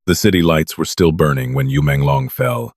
The city lights were still burning when Yu Menglong fell,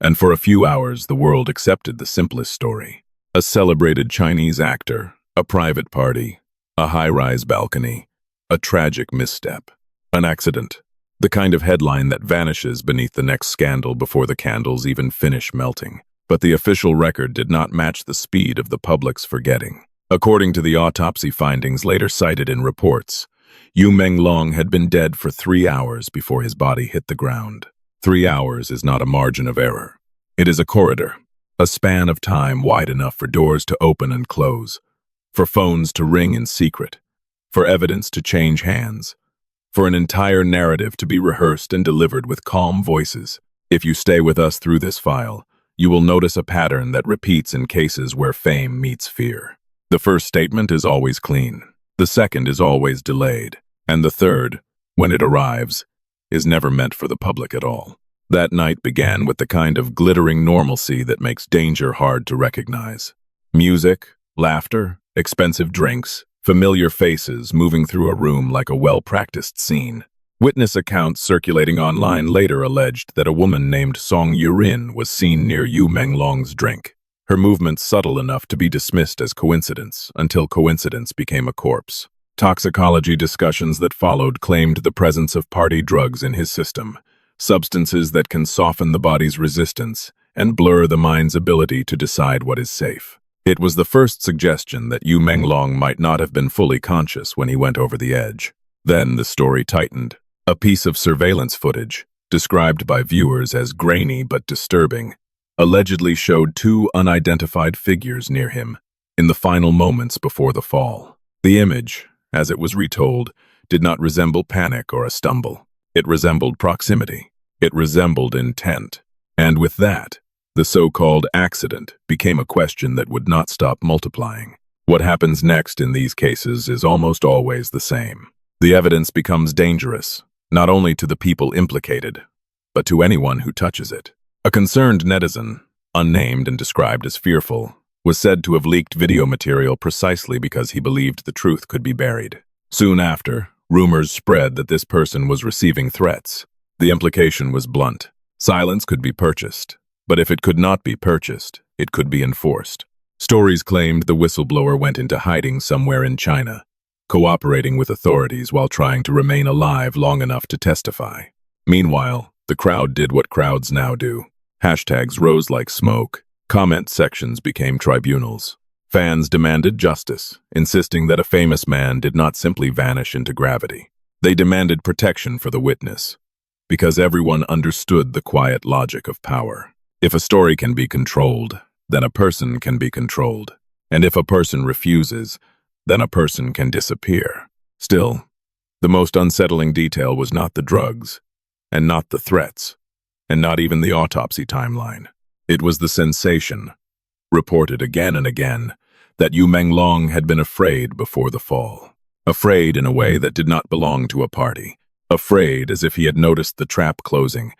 and for a few hours the world accepted the simplest story. A celebrated Chinese actor, a private party, a high-rise balcony, a tragic misstep, an accident. The kind of headline that vanishes beneath the next scandal before the candles even finish melting. But the official record did not match the speed of the public's forgetting. According to the autopsy findings later cited in reports, Yu Menglong had been dead for 3 hours before his body hit the ground. 3 hours is not a margin of error. It is a corridor, a span of time wide enough for doors to open and close, for phones to ring in secret, for evidence to change hands, for an entire narrative to be rehearsed and delivered with calm voices. If you stay with us through this file, you will notice a pattern that repeats in cases where fame meets fear. The first statement is always clean, the second is always delayed, and the third, when it arrives, is never meant for the public at all. That night began with the kind of glittering normalcy that makes danger hard to recognize. Music, laughter, expensive drinks, familiar faces moving through a room like a well-practiced scene. Witness accounts circulating online later alleged that a woman named Song Yurin was seen near Yu Menglong's drink. Her movements subtle enough to be dismissed as coincidence, until coincidence became a corpse. Toxicology discussions that followed claimed the presence of party drugs in his system, substances that can soften the body's resistance and blur the mind's ability to decide what is safe. It was the first suggestion that Yu Menglong might not have been fully conscious when he went over the edge. Then the story tightened. A piece of surveillance footage, described by viewers as grainy but disturbing, allegedly showed 2 unidentified figures near him in the final moments before the fall. The image, as it was retold, did not resemble panic or a stumble. It resembled proximity. It resembled intent. And with that, the so-called accident became a question that would not stop multiplying. What happens next in these cases is almost always the same. The evidence becomes dangerous, not only to the people implicated, but to anyone who touches it. A concerned netizen, unnamed and described as fearful, was said to have leaked video material precisely because he believed the truth could be buried. Soon after, rumors spread that this person was receiving threats. The implication was blunt. Silence could be purchased, but if it could not be purchased, it could be enforced. Stories claimed the whistleblower went into hiding somewhere in China, cooperating with authorities while trying to remain alive long enough to testify. Meanwhile, the crowd did what crowds now do. Hashtags rose like smoke. Comment sections became tribunals. Fans demanded justice, insisting that a famous man did not simply vanish into gravity. They demanded protection for the witness, because everyone understood the quiet logic of power. If a story can be controlled, then a person can be controlled. And if a person refuses, then a person can disappear. Still, the most unsettling detail was not the drugs, and not the threats, and not even the autopsy timeline. It was the sensation, reported again and again, that Yu Menglong had been afraid before the fall. Afraid in a way that did not belong to a party. Afraid as if he had noticed the trap closing,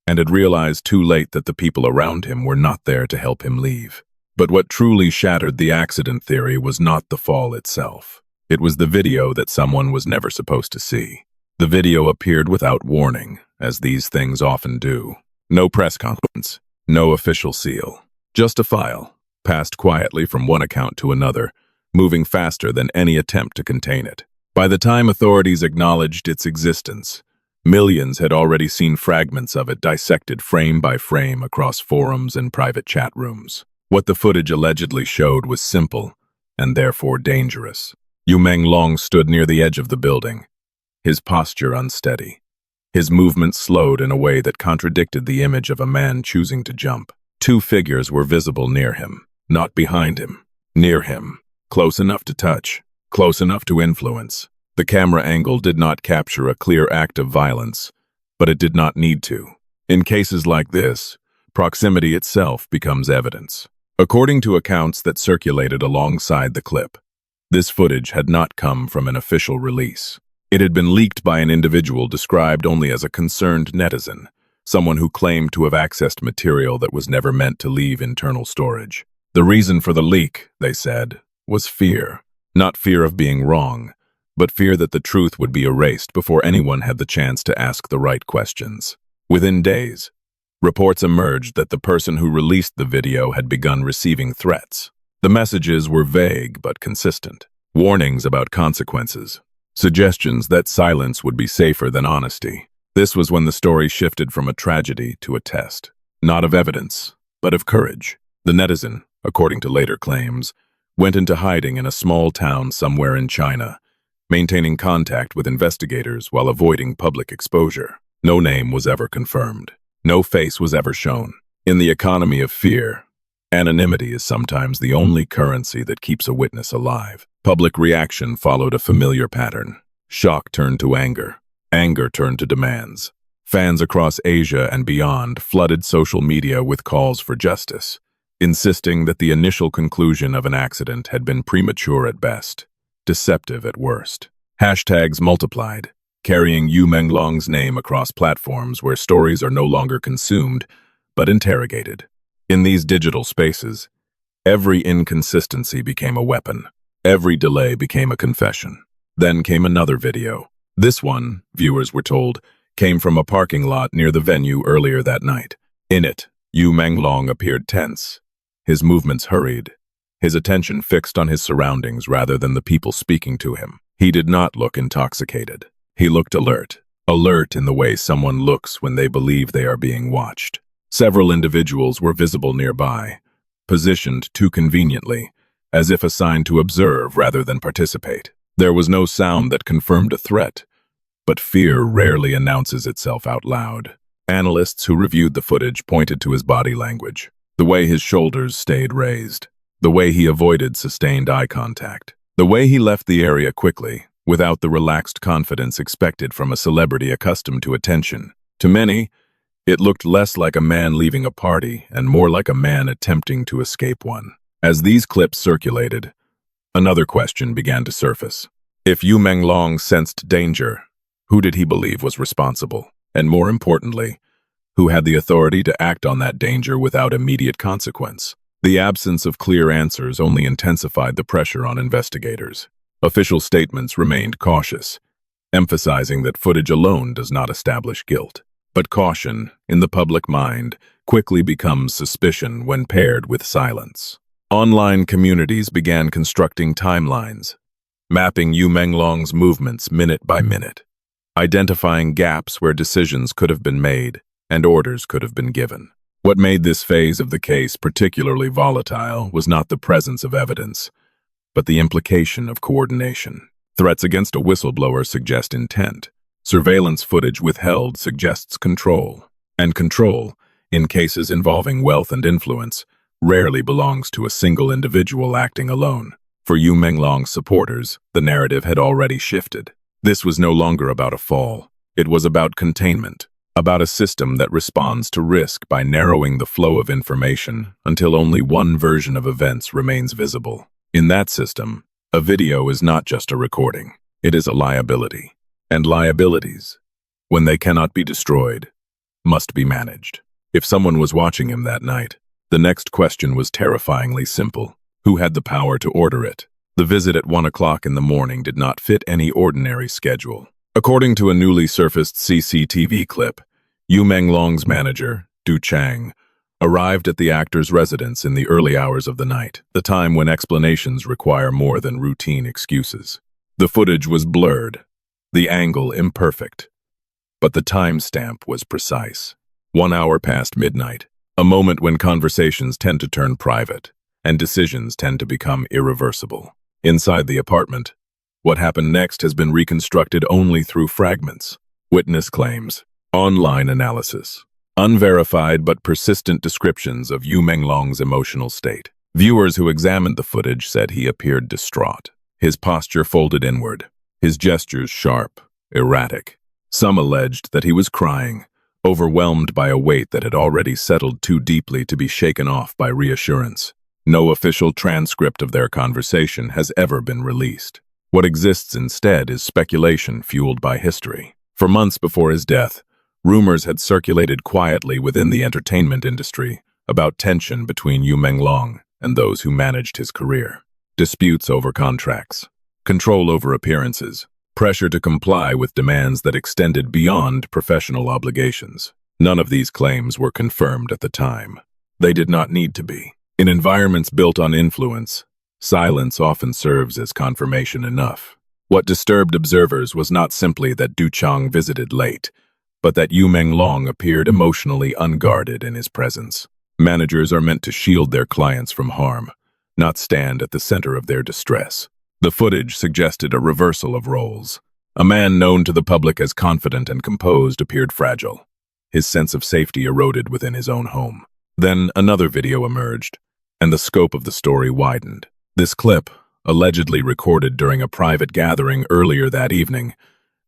and had realized too late that the people around him were not there to help him leave. But what truly shattered the accident theory was not the fall itself. It was the video that someone was never supposed to see. The video appeared without warning, as these things often do. No press conference, no official seal. Just a file, passed quietly from one account to another, moving faster than any attempt to contain it. By the time authorities acknowledged its existence, millions had already seen fragments of it dissected frame by frame across forums and private chat rooms. What the footage allegedly showed was simple, and therefore dangerous. Yu Menglong stood near the edge of the building, his posture unsteady. His movements slowed in a way that contradicted the image of a man choosing to jump. 2 figures were visible near him, not behind him. Near him, close enough to touch, close enough to influence. The camera angle did not capture a clear act of violence, but it did not need to. In cases like this, proximity itself becomes evidence. According to accounts that circulated alongside the clip, this footage had not come from an official release. It had been leaked by an individual described only as a concerned netizen, someone who claimed to have accessed material that was never meant to leave internal storage. The reason for the leak, they said, was fear. Not fear of being wrong, but fear that the truth would be erased before anyone had the chance to ask the right questions. Within days, reports emerged that the person who released the video had begun receiving threats. The messages were vague but consistent. Warnings about consequences. Suggestions that silence would be safer than honesty. This was when the story shifted from a tragedy to a test. Not of evidence, but of courage. The netizen, according to later claims, went into hiding in a small town somewhere in China, maintaining contact with investigators while avoiding public exposure. No name was ever confirmed. No face was ever shown. In the economy of fear, anonymity is sometimes the only currency that keeps a witness alive. Public reaction followed a familiar pattern. Shock turned to anger. Anger turned to demands. Fans across Asia and beyond flooded social media with calls for justice, insisting that the initial conclusion of an accident had been premature at best, deceptive at worst. Hashtags multiplied, carrying Yu Menglong's name across platforms where stories are no longer consumed, but interrogated. In these digital spaces, every inconsistency became a weapon. Every delay became a confession. Then came another video. This one, viewers were told, came from a parking lot near the venue earlier that night. In it, Yu Menglong appeared tense, his movements hurried, his attention fixed on his surroundings rather than the people speaking to him. He did not look intoxicated. He looked alert. Alert in the way someone looks when they believe they are being watched. Several individuals were visible nearby, positioned too conveniently, as if assigned to observe rather than participate. There was no sound that confirmed a threat, but fear rarely announces itself out loud. Analysts who reviewed the footage pointed to his body language, the way his shoulders stayed raised, the way he avoided sustained eye contact, the way he left the area quickly, without the relaxed confidence expected from a celebrity accustomed to attention. To many, it looked less like a man leaving a party and more like a man attempting to escape one. As these clips circulated, another question began to surface. If Yu Menglong sensed danger, who did he believe was responsible? And more importantly, who had the authority to act on that danger without immediate consequence? The absence of clear answers only intensified the pressure on investigators. Official statements remained cautious, emphasizing that footage alone does not establish guilt. But caution, in the public mind, quickly becomes suspicion when paired with silence. Online communities began constructing timelines, mapping Yu Menglong's movements minute by minute, identifying gaps where decisions could have been made and orders could have been given. What made this phase of the case particularly volatile was not the presence of evidence, but the implication of coordination. Threats against a whistleblower suggest intent. Surveillance footage withheld suggests control. And control, in cases involving wealth and influence, rarely belongs to a single individual acting alone. For Yu Menglong's supporters, the narrative had already shifted. This was no longer about a fall. It was about containment, about a system that responds to risk by narrowing the flow of information until only one version of events remains visible. In that system, a video is not just a recording. It is a liability. And liabilities, when they cannot be destroyed, must be managed. If someone was watching him that night, the next question was terrifyingly simple. Who had the power to order it? The visit at 1 o'clock in the morning did not fit any ordinary schedule. According to a newly surfaced CCTV clip, Yu Menglong's manager, Du Chang, arrived at the actor's residence in the early hours of the night, the time when explanations require more than routine excuses. The footage was blurred, the angle imperfect, but the timestamp was precise. 1 hour past midnight, a moment when conversations tend to turn private and decisions tend to become irreversible. Inside the apartment, what happened next has been reconstructed only through fragments, witness claims, online analysis, unverified but persistent descriptions of Yu Menglong's emotional state. Viewers who examined the footage said he appeared distraught, his posture folded inward, his gestures sharp, erratic. Some alleged that he was crying, overwhelmed by a weight that had already settled too deeply to be shaken off by reassurance. No official transcript of their conversation has ever been released. What exists instead is speculation fueled by history. For months before his death, rumors had circulated quietly within the entertainment industry about tension between Yu Menglong and those who managed his career. Disputes over contracts, control over appearances, pressure to comply with demands that extended beyond professional obligations. None of these claims were confirmed at the time. They did not need to be. In environments built on influence, silence often serves as confirmation enough. What disturbed observers was not simply that Du Chang visited late, but that Yu Menglong appeared emotionally unguarded in his presence. Managers are meant to shield their clients from harm, not stand at the center of their distress. The footage suggested a reversal of roles. A man known to the public as confident and composed appeared fragile. His sense of safety eroded within his own home. Then another video emerged, and the scope of the story widened. This clip, allegedly recorded during a private gathering earlier that evening,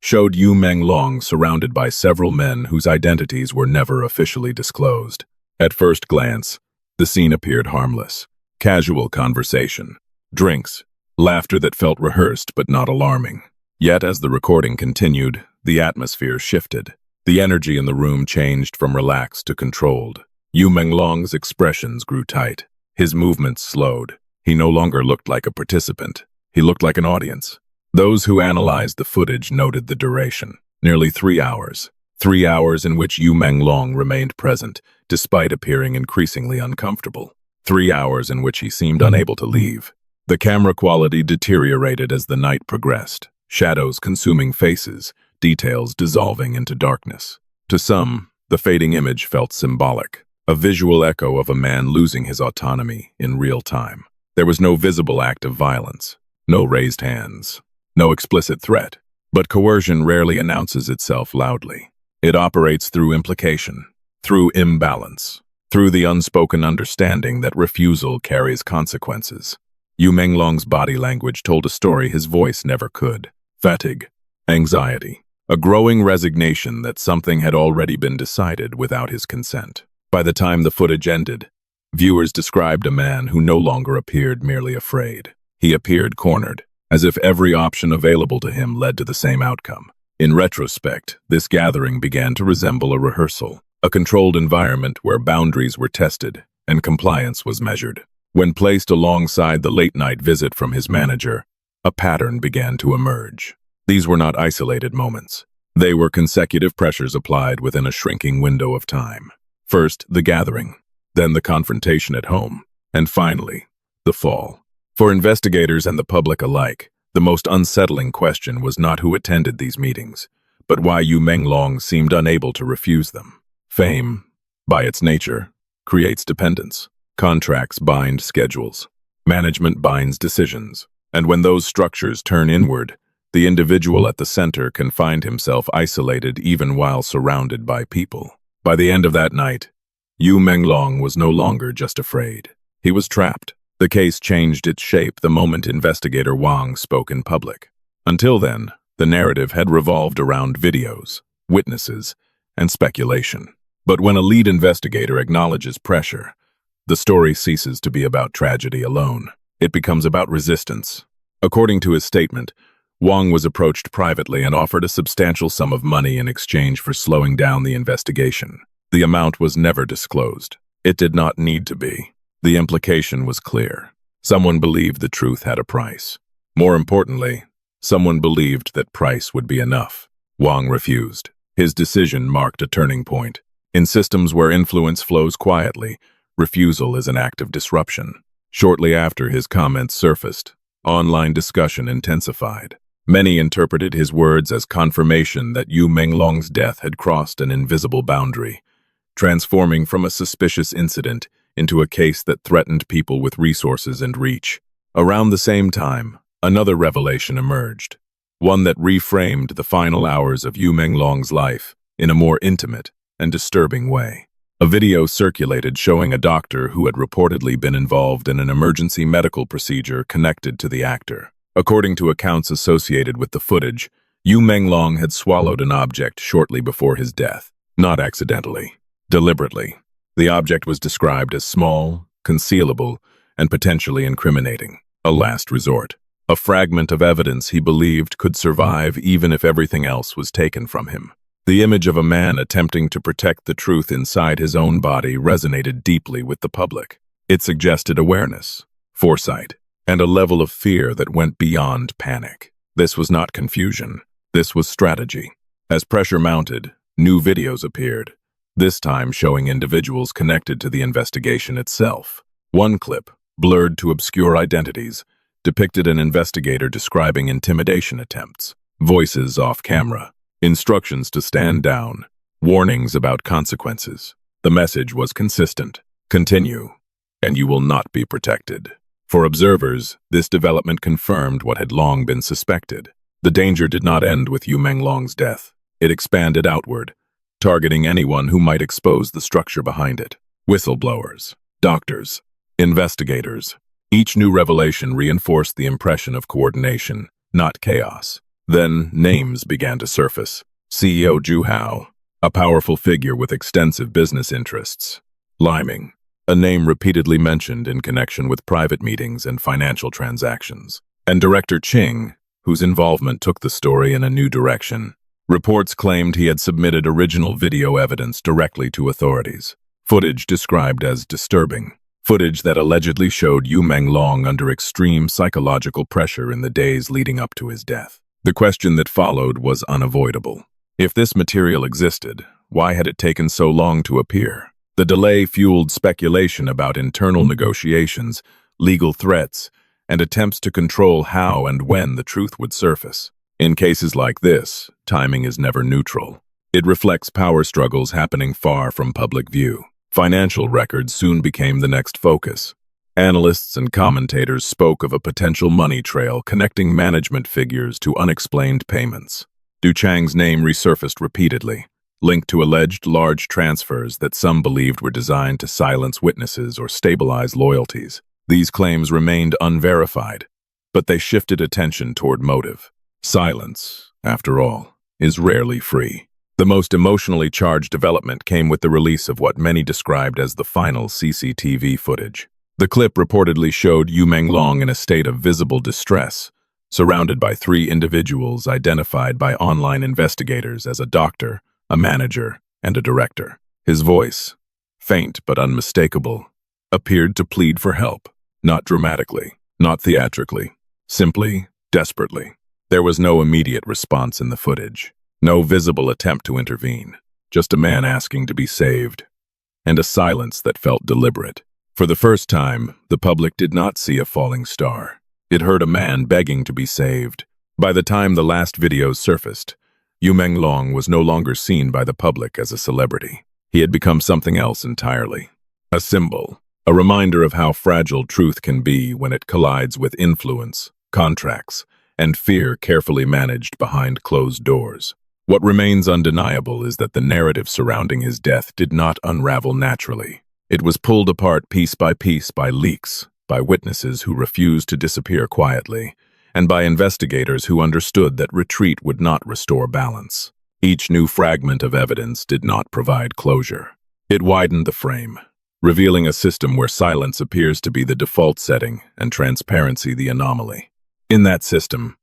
showed Yu Menglong surrounded by several men whose identities were never officially disclosed. At first glance, the scene appeared harmless. Casual conversation, drinks, laughter that felt rehearsed but not alarming. Yet as the recording continued, the atmosphere shifted. The energy in the room changed from relaxed to controlled. Yu Menglong's expressions grew tight. His movements slowed. He no longer looked like a participant. He looked like an audience. Those who analyzed the footage noted the duration. Nearly 3 hours. 3 hours in which Yu Menglong remained present, despite appearing increasingly uncomfortable. 3 hours in which he seemed unable to leave. The camera quality deteriorated as the night progressed. Shadows consuming faces, details dissolving into darkness. To some, the fading image felt symbolic, a visual echo of a man losing his autonomy in real time. There was no visible act of violence, no raised hands, no explicit threat, but coercion rarely announces itself loudly. It operates through implication, through imbalance, through the unspoken understanding that refusal carries consequences. Yu Menglong's body language told a story his voice never could. Fatigue, anxiety, a growing resignation that something had already been decided without his consent. By the time the footage ended, viewers described a man who no longer appeared merely afraid. He appeared cornered, as if every option available to him led to the same outcome. In retrospect, this gathering began to resemble a rehearsal, a controlled environment where boundaries were tested and compliance was measured. When placed alongside the late-night visit from his manager, a pattern began to emerge. These were not isolated moments. They were consecutive pressures applied within a shrinking window of time. First, the gathering, then the confrontation at home, and finally, the fall. For investigators and the public alike, the most unsettling question was not who attended these meetings, but why Yu Menglong seemed unable to refuse them. Fame, by its nature, creates dependence. Contracts bind schedules. Management binds decisions. And when those structures turn inward, the individual at the center can find himself isolated even while surrounded by people. By the end of that night, Yu Menglong was no longer just afraid. He was trapped. The case changed its shape the moment investigator Wang spoke in public. Until then, the narrative had revolved around videos, witnesses, and speculation. But when a lead investigator acknowledges pressure, the story ceases to be about tragedy alone. It becomes about resistance. According to his statement, Wang was approached privately and offered a substantial sum of money in exchange for slowing down the investigation. The amount was never disclosed. It did not need to be. The implication was clear. Someone believed the truth had a price. More importantly, someone believed that price would be enough. Wang refused. His decision marked a turning point. In systems where influence flows quietly, refusal is an act of disruption. Shortly after his comments surfaced, online discussion intensified. Many interpreted his words as confirmation that Yu Menglong's death had crossed an invisible boundary, transforming from a suspicious incident into a case that threatened people with resources and reach. Around the same time, another revelation emerged, one that reframed the final hours of Yu Menglong's life in a more intimate and disturbing way. A video circulated showing a doctor who had reportedly been involved in an emergency medical procedure connected to the actor. According to accounts associated with the footage, Yu Menglong had swallowed an object shortly before his death. Not accidentally, deliberately. The object was described as small, concealable, and potentially incriminating. A last resort. A fragment of evidence he believed could survive even if everything else was taken from him. The image of a man attempting to protect the truth inside his own body resonated deeply with the public. It suggested awareness, foresight, and a level of fear that went beyond panic. This was not confusion. This was strategy. As pressure mounted, new videos appeared, this time showing individuals connected to the investigation itself. One clip, blurred to obscure identities, depicted an investigator describing intimidation attempts, voices off camera, instructions to stand down, warnings about consequences. The message was consistent. Continue, and you will not be protected. For observers, this development confirmed what had long been suspected. The danger did not end with Yu Menglong's death. It expanded outward, targeting anyone who might expose the structure behind it. Whistleblowers, doctors, investigators. Each new revelation reinforced the impression of coordination, not chaos. Then, names began to surface. CEO Zhu Hao, a powerful figure with extensive business interests. Liming, a name repeatedly mentioned in connection with private meetings and financial transactions. And Director Qing, whose involvement took the story in a new direction. Reports claimed he had submitted original video evidence directly to authorities. Footage described as disturbing. Footage that allegedly showed Yu Menglong under extreme psychological pressure in the days leading up to his death. The question that followed was unavoidable. If this material existed, why had it taken so long to appear? The delay fueled speculation about internal negotiations, legal threats, and attempts to control how and when the truth would surface. In cases like this, timing is never neutral. It reflects power struggles happening far from public view. Financial records soon became the next focus. Analysts and commentators spoke of a potential money trail connecting management figures to unexplained payments. Du Chang's name resurfaced repeatedly, linked to alleged large transfers that some believed were designed to silence witnesses or stabilize loyalties. These claims remained unverified, but they shifted attention toward motive. Silence, after all, is rarely free. The most emotionally charged development came with the release of what many described as the final CCTV footage. The clip reportedly showed Yu Menglong in a state of visible distress, surrounded by 3 individuals identified by online investigators as a doctor, a manager, and a director. His voice, faint but unmistakable, appeared to plead for help, not dramatically, not theatrically, simply, desperately. There was no immediate response in the footage, no visible attempt to intervene, just a man asking to be saved, and a silence that felt deliberate. For the first time, the public did not see a falling star. It heard a man begging to be saved. By the time the last videos surfaced, Yu Menglong was no longer seen by the public as a celebrity. He had become something else entirely. A symbol, a reminder of how fragile truth can be when it collides with influence, contracts, and fear carefully managed behind closed doors. What remains undeniable is that the narrative surrounding his death did not unravel naturally. It was pulled apart piece by leaks, by witnesses who refused to disappear quietly, and by investigators who understood that retreat would not restore balance. Each new fragment of evidence did not provide closure. It widened the frame, revealing a system where silence appears to be the default setting and transparency the anomaly. In that system,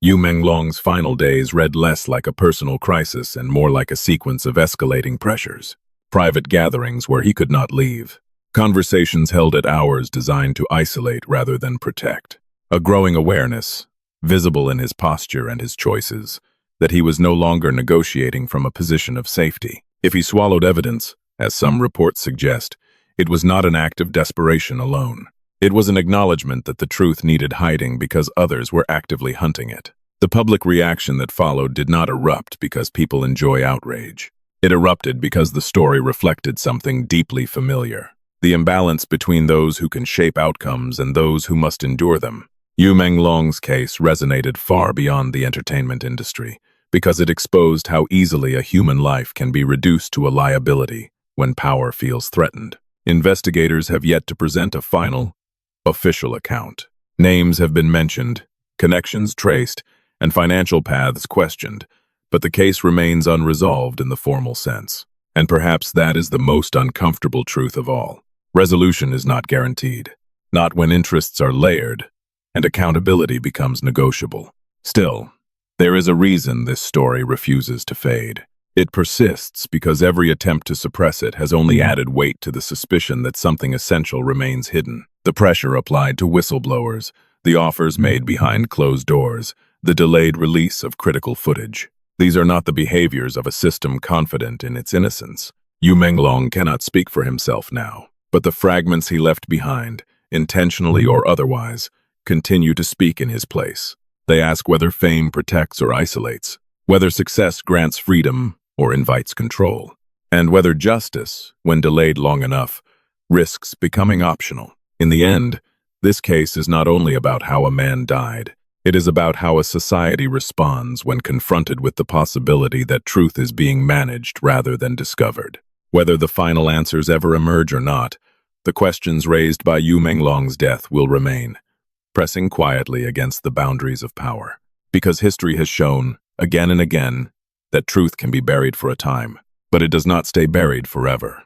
Yu Menglong's final days read less like a personal crisis and more like a sequence of escalating pressures. Private gatherings where he could not leave. Conversations held at hours designed to isolate rather than protect. A growing awareness, visible in his posture and his choices, that he was no longer negotiating from a position of safety. If he swallowed evidence, as some reports suggest, it was not an act of desperation alone. It was an acknowledgement that the truth needed hiding because others were actively hunting it. The public reaction that followed did not erupt because people enjoy outrage. It erupted because the story reflected something deeply familiar. The imbalance between those who can shape outcomes and those who must endure them. Yu Menglong's case resonated far beyond the entertainment industry because it exposed how easily a human life can be reduced to a liability when power feels threatened. Investigators have yet to present a final, official account. Names have been mentioned, connections traced, and financial paths questioned, but the case remains unresolved in the formal sense. And perhaps that is the most uncomfortable truth of all. Resolution is not guaranteed, not when interests are layered and accountability becomes negotiable. Still, there is a reason this story refuses to fade. It persists because every attempt to suppress it has only added weight to the suspicion that something essential remains hidden. The pressure applied to whistleblowers, the offers made behind closed doors, the delayed release of critical footage. These are not the behaviors of a system confident in its innocence. Yu Menglong cannot speak for himself now, but the fragments he left behind, intentionally or otherwise, continue to speak in his place. They ask whether fame protects or isolates, whether success grants freedom or invites control, and whether justice, when delayed long enough, risks becoming optional. In the end, this case is not only about how a man died, it is about how a society responds when confronted with the possibility that truth is being managed rather than discovered. Whether the final answers ever emerge or not, the questions raised by Yu Menglong's death will remain, pressing quietly against the boundaries of power. Because history has shown, again and again, that truth can be buried for a time, but it does not stay buried forever.